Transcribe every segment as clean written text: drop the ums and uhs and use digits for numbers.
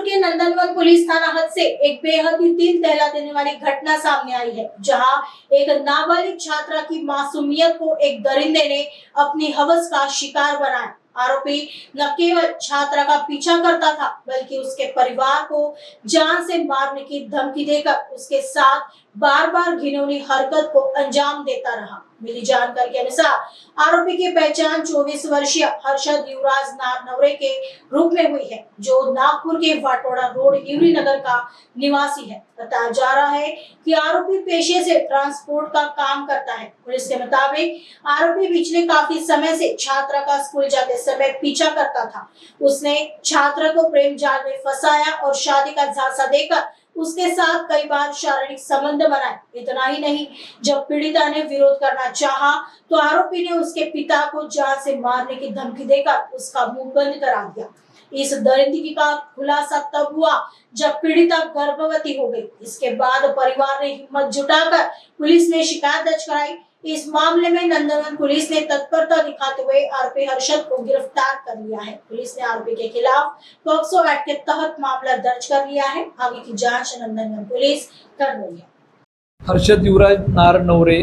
नागपुर के नंदनवन पुलिस थाना हद से एक बेहद ही दिल दहला देने वाली घटना सामने आई है, जहां एक नाबालिग छात्रा की मासूमियत को एक दरिंदे ने अपनी हवस का शिकार बनाया। आरोपी न केवल छात्रा का पीछा करता था, बल्कि उसके परिवार को जान से मारने की धमकी देकर उसके साथ बार बार घिनौनी हरकत को अंजाम देता रहा। मिली जानकारी के अनुसार आरोपी की पहचान 24 वर्षीय हर्षद युवराज नारनवरे के रूप में हुई है, जो नागपुर के वाटोड़ा रोड हिवरी नगर का निवासी है। बताया जा रहा है कि आरोपी पेशे से ट्रांसपोर्ट का काम करता है। पुलिस के मुताबिक आरोपी पिछले काफी समय से छात्रा का स्कूल जाते समय पीछा करता था। उसने छात्रा को प्रेम जाल में फंसाया और शादी का झांसा देकर उसके साथ कई बार शारीरिक संबंध बनाए। इतना ही नहीं, जब पीड़िता ने विरोध करना चाहा, तो आरोपी ने उसके पिता को जान से मारने की धमकी देकर उसका मुंह बंद करा दिया। इस दरिंदगी का खुलासा तब हुआ जब पीड़िता गर्भवती हो गई। इसके बाद परिवार ने हिम्मत जुटाकर पुलिस में शिकायत दर्ज कराई। इस मामले में नंदनवन पुलिस ने तत्परता दिखाते हुए आरोपी हर्षद को गिरफ्तार कर लिया है। पुलिस ने आरोपी के खिलाफ पॉक्सो एक्ट के तहत मामला दर्ज कर लिया है। आगे की जांच नंदनवन पुलिस कर रही है। हर्षद युवराज नारनवरे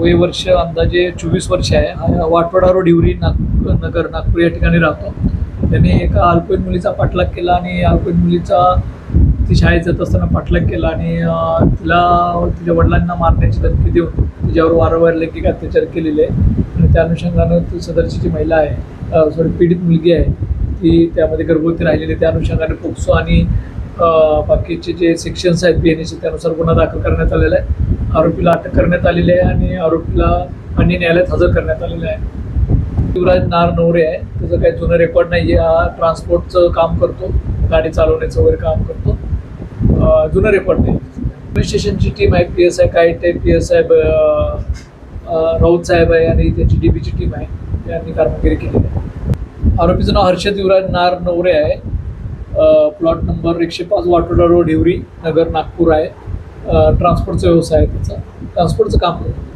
वय वर्ष अंदाजे 24 वर्ष आहे। वाटोडा रोड हिवरी नगर नागपूर या ठिकाणी राहतो। त्यांनी एका अल्पवयीन मुलीचा पाठलाग केला आणि अल्पवयीन मुलीचा ती शाळेत जात असताना पाठलाग केला आणि तिला तिच्या वडिलांना मारण्याची धमकी देऊन तिच्यावर वारंवार लैंगिक अत्याचार केलेले आहे आणि त्या अनुषंगानं ती सदरची जी महिला आहे पीडित मुलगी आहे ती त्यामध्ये गर्भवती राहिलेली आहे। त्या अनुषंगाने पोक्सो आणि बाकीचे जे सेक्शन्स आहेत BNS त्यानुसार गुन्हा दाखल करण्यात आलेला आहे। आरोपीला अटक करण्यात आलेली आहे आणि आरोपीला अन्य न्यायालयात हजर करण्यात आलेलं आहे। युवराज नारनवरे आहे, त्याचं काही जुनं रेकॉर्ड नाही आहे। हा ट्रान्सपोर्टचं काम करतो, गाडी चालवण्याचं वगैरे काम करतो, जुनं रेकॉर्ड नाही। पोलीस स्टेशनची टीम आहे, PSI कायटे, PSI राऊत साहेब आहे आणि त्यांची DBची टीम आहे, त्यांनी कामगिरी केलेली आहे। आरोपीचं नाव हर्षद युवराज नारनवरे आहे। Plot number 105 Watoda road Hivari नगर नागपूर आहे। ट्रान्सपोर्टचा व्यवसाय आहे, त्याचा ट्रान्सपोर्टचं काम करतो।